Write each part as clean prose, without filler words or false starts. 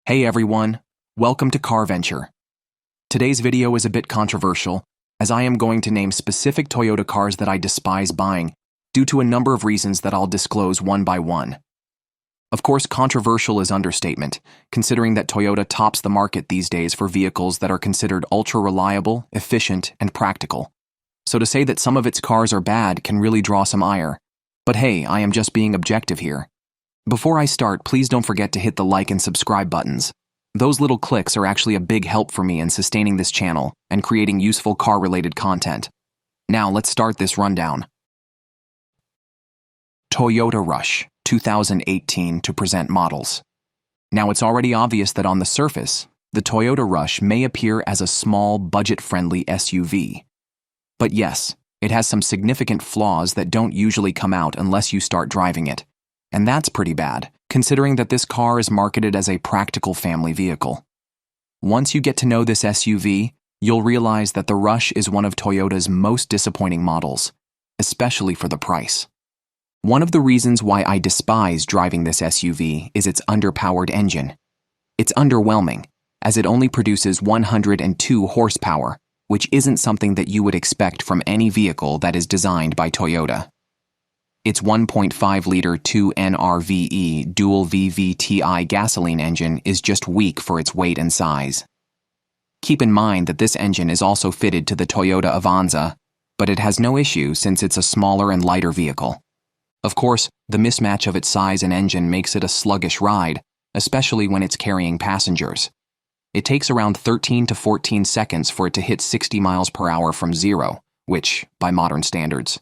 Hey everyone, welcome to CarVenture. Today's video is a bit controversial, as I am going to name specific Toyota cars that I despise buying due to a number of reasons that I'll disclose one by one. Of course, controversial is understatement, considering that Toyota tops the market these days for vehicles that are considered ultra-reliable, efficient, and practical. So to say that some of its cars are bad can really draw some ire. But hey, I am just being objective here. Before I start, please don't forget to hit the like and subscribe buttons. Those little clicks are actually a big help for me in sustaining this channel and creating useful car-related content. Now let's start this rundown. Toyota Rush 2018 to present models. Now it's already obvious that on the surface, the Toyota Rush may appear as a small, budget-friendly SUV. But yes, it has some significant flaws that don't usually come out unless you start driving it. And that's pretty bad, considering that this car is marketed as a practical family vehicle. Once you get to know this SUV, you'll realize that the Rush is one of Toyota's most disappointing models, especially for the price. One of the reasons why I despise driving this SUV is its underpowered engine. It's underwhelming, as it only produces 102 horsepower, which isn't something that you would expect from any vehicle that is designed by Toyota. Its 1.5-liter 2NRVE dual VVTi gasoline engine is just weak for its weight and size. Keep in mind that this engine is also fitted to the Toyota Avanza, but it has no issue since it's a smaller and lighter vehicle. Of course, the mismatch of its size and engine makes it a sluggish ride, especially when it's carrying passengers. It takes around 13 to 14 seconds for it to hit 60 miles per hour from zero, which, by modern standards.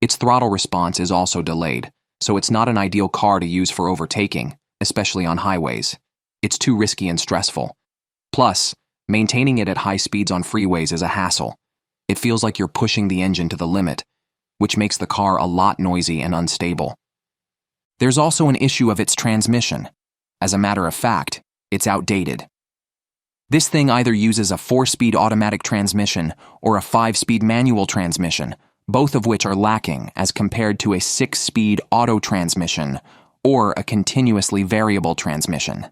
Its throttle response is also delayed, so it's not an ideal car to use for overtaking, especially on highways. It's too risky and stressful. Plus, maintaining it at high speeds on freeways is a hassle. It feels like you're pushing the engine to the limit, which makes the car a lot noisy and unstable. There's also an issue of its transmission. As a matter of fact, it's outdated. This thing either uses a 4-speed automatic transmission or a 5-speed manual transmission, both of which are lacking as compared to a 6-speed auto transmission or a continuously variable transmission.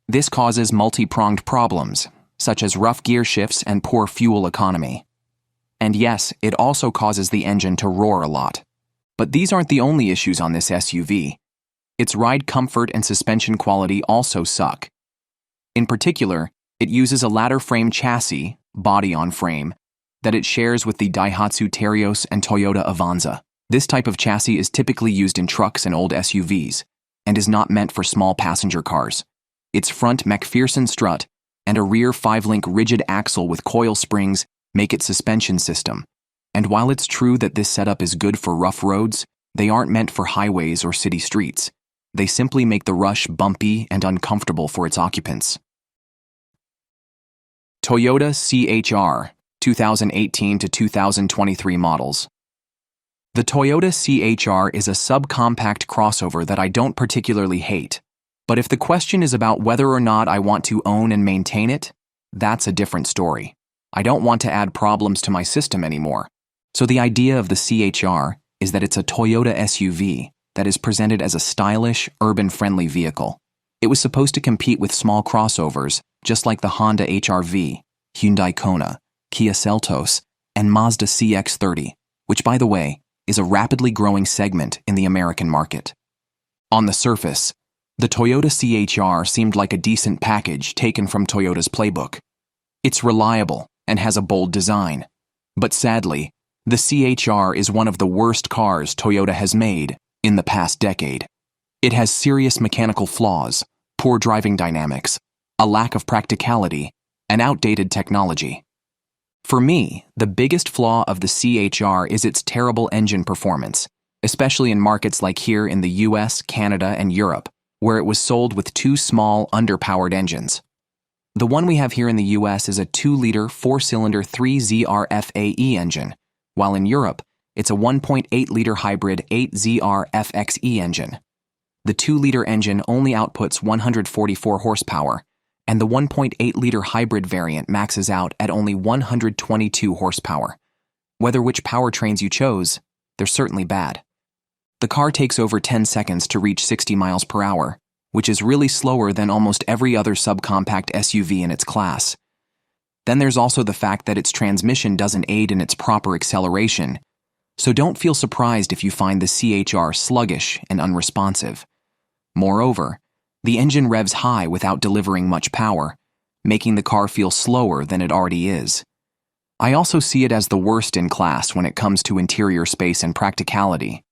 This causes multi-pronged problems, such as rough gear shifts and poor fuel economy. And yes, it also causes the engine to roar a lot. But these aren't the only issues on this SUV. Its ride comfort and suspension quality also suck. In particular, it uses a ladder frame chassis, body-on-frame, that it shares with the Daihatsu Terios and Toyota Avanza. This type of chassis is typically used in trucks and old SUVs, and is not meant for small passenger cars. Its front McPherson strut and a rear 5-link rigid axle with coil springs make its suspension system. And while it's true that this setup is good for rough roads, they aren't meant for highways or city streets. They simply make the Rush bumpy and uncomfortable for its occupants. Toyota CHR 2018 to 2023 models. The Toyota CHR is a subcompact crossover that I don't particularly hate, but if the question is about whether or not I want to own and maintain it, that's a different story. I don't want to add problems to my system anymore. So the idea of the CHR is that it's a Toyota SUV that is presented as a stylish, urban-friendly vehicle. It was supposed to compete with small crossovers, just like the Honda HR-V, Hyundai Kona, Kia Seltos, and Mazda CX-5, which, by the way, is a rapidly growing segment in the American market. On the surface, the Toyota CHR seemed like a decent package taken from Toyota's playbook. It's reliable and has a bold design. But sadly, the CHR is one of the worst cars Toyota has made in the past decade. It has serious mechanical flaws, poor driving dynamics, a lack of practicality, and outdated technology. For me, the biggest flaw of the CHR is its terrible engine performance, especially in markets like here in the US, Canada, and Europe, where it was sold with 2 small, underpowered engines. The one we have here in the US is a 2-liter 4-cylinder 3ZR-FAE engine, while in Europe, it's a 1.8-liter hybrid 8ZR-FXE engine. The 2-liter engine only outputs 144 horsepower, and the 1.8-liter hybrid variant maxes out at only 122 horsepower. Whether which powertrains you chose, they're certainly bad. The car takes over 10 seconds to reach 60 miles per hour, which is really slower than almost every other subcompact SUV in its class. Then there's also the fact that its transmission doesn't aid in its proper acceleration, so don't feel surprised if you find the CHR sluggish and unresponsive. Moreover, the engine revs high without delivering much power, making the car feel slower than it already is. I also see it as the worst in class when it comes to interior space and practicality.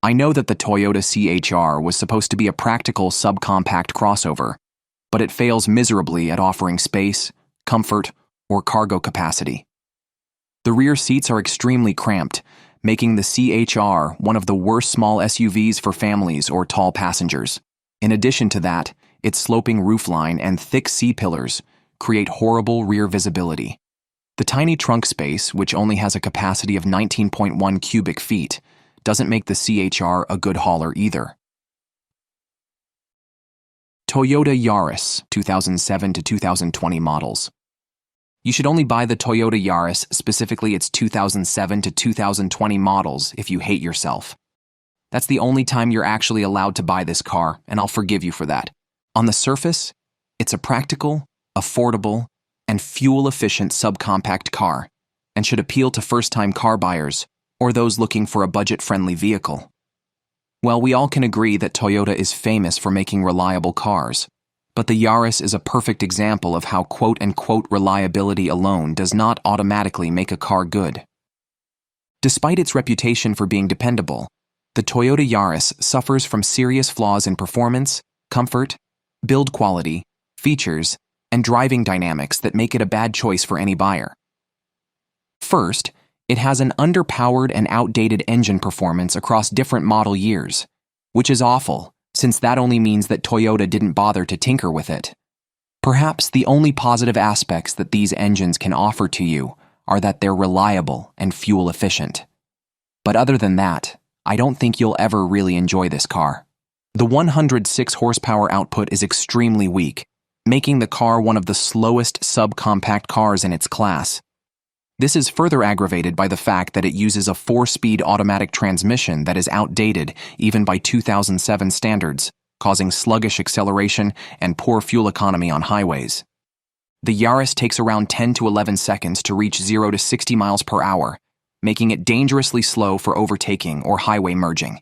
I know that the Toyota CHR was supposed to be a practical subcompact crossover, but it fails miserably at offering space, comfort, or cargo capacity. The rear seats are extremely cramped, making the CHR one of the worst small SUVs for families or tall passengers. In addition to that, its sloping roofline and thick C-pillars create horrible rear visibility. The tiny trunk space, which only has a capacity of 19.1 cubic feet, doesn't make the CHR a good hauler either. Toyota Yaris 2007 to 2020 models. You should only buy the Toyota Yaris, specifically its 2007 to 2020 models, if you hate yourself. That's the only time you're actually allowed to buy this car, and I'll forgive you for that. On the surface, it's a practical, affordable, and fuel-efficient subcompact car, and should appeal to first-time car buyers or those looking for a budget-friendly vehicle. Well, we all can agree that Toyota is famous for making reliable cars, but the Yaris is a perfect example of how quote-unquote reliability alone does not automatically make a car good. Despite its reputation for being dependable, the Toyota Yaris suffers from serious flaws in performance, comfort, build quality, features, and driving dynamics that make it a bad choice for any buyer. First, it has an underpowered and outdated engine performance across different model years, which is awful, since that only means that Toyota didn't bother to tinker with it. Perhaps the only positive aspects that these engines can offer to you are that they're reliable and fuel efficient. But other than that, I don't think you'll ever really enjoy this car. The 106 horsepower output is extremely weak, making the car one of the slowest subcompact cars in its class. This is further aggravated by the fact that it uses a 4-speed automatic transmission that is outdated even by 2007 standards, causing sluggish acceleration and poor fuel economy on highways. The Yaris takes around 10 to 11 seconds to reach 0 to 60 miles per hour, making it dangerously slow for overtaking or highway merging.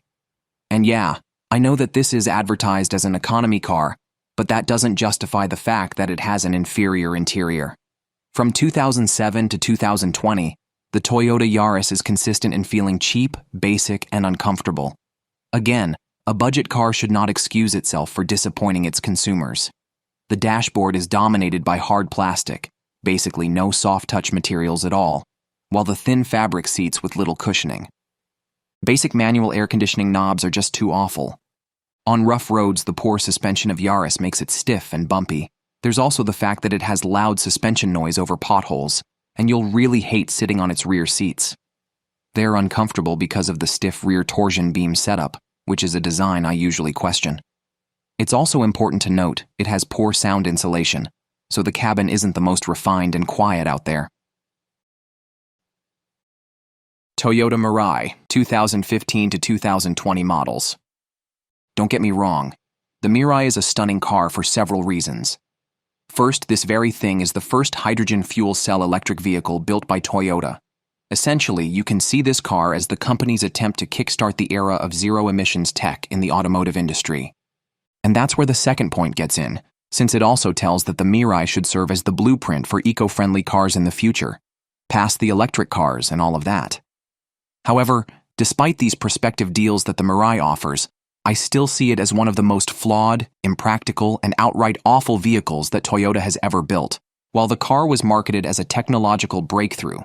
And yeah, I know that this is advertised as an economy car, but that doesn't justify the fact that it has an inferior interior. From 2007 to 2020, the Toyota Yaris is consistent in feeling cheap, basic, and uncomfortable. Again, a budget car should not excuse itself for disappointing its consumers. The dashboard is dominated by hard plastic, basically no soft-touch materials at all, while the thin fabric seats with little cushioning. Basic manual air conditioning knobs are just too awful. On rough roads, the poor suspension of Yaris makes it stiff and bumpy. There's also the fact that it has loud suspension noise over potholes, and you'll really hate sitting on its rear seats. They're uncomfortable because of the stiff rear torsion beam setup, which is a design I usually question. It's also important to note it has poor sound insulation, so the cabin isn't the most refined and quiet out there. Toyota Mirai, 2015 to 2020 models. Don't get me wrong, the Mirai is a stunning car for several reasons. First, this very thing is the first hydrogen fuel cell electric vehicle built by Toyota. Essentially, you can see this car as the company's attempt to kickstart the era of zero-emissions tech in the automotive industry. And that's where the second point gets in, since it also tells that the Mirai should serve as the blueprint for eco-friendly cars in the future, past the electric cars and all of that. However, despite these prospective deals that the Mirai offers, I still see it as one of the most flawed, impractical, and outright awful vehicles that Toyota has ever built. While the car was marketed as a technological breakthrough,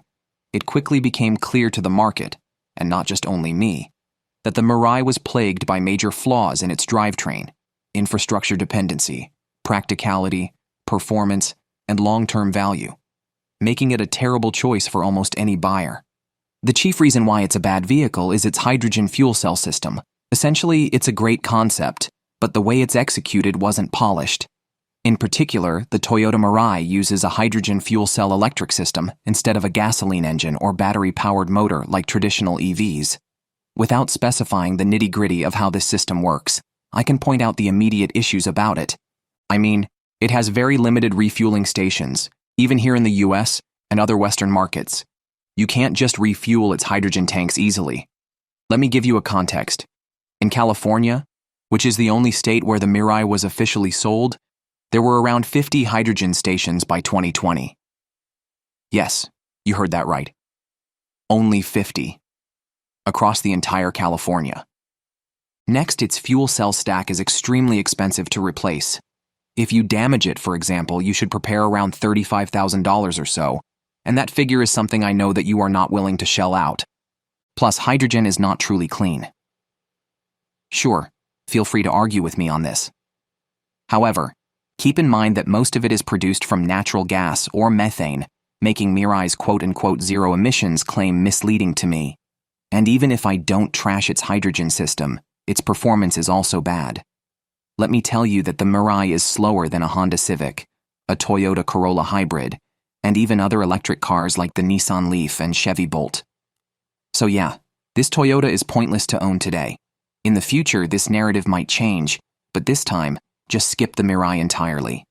it quickly became clear to the market, and not just only me, that the Mirai was plagued by major flaws in its drivetrain, infrastructure dependency, practicality, performance, and long-term value, making it a terrible choice for almost any buyer. The chief reason why it's a bad vehicle is its hydrogen fuel cell system. Essentially, it's a great concept, but the way it's executed wasn't polished. In particular, the Toyota Mirai uses a hydrogen fuel cell electric system instead of a gasoline engine or battery-powered motor like traditional EVs. Without specifying the nitty-gritty of how this system works, I can point out the immediate issues about it. I mean, it has very limited refueling stations, even here in the US and other Western markets. You can't just refuel its hydrogen tanks easily. Let me give you a context. In California, which is the only state where the Mirai was officially sold, there were around 50 hydrogen stations by 2020. Yes, you heard that right. Only 50. Across the entire California. Next, its fuel cell stack is extremely expensive to replace. If you damage it, for example, you should prepare around $35,000 or so, and that figure is something I know that you are not willing to shell out. Plus, hydrogen is not truly clean. Sure, feel free to argue with me on this. However, keep in mind that most of it is produced from natural gas or methane, making Mirai's quote-unquote zero emissions claim misleading to me. And even if I don't trash its hydrogen system, its performance is also bad. Let me tell you that the Mirai is slower than a Honda Civic, a Toyota Corolla Hybrid, and even other electric cars like the Nissan Leaf and Chevy Bolt. So yeah, this Toyota is pointless to own today. In the future, this narrative might change, but this time, just skip the Mirai entirely.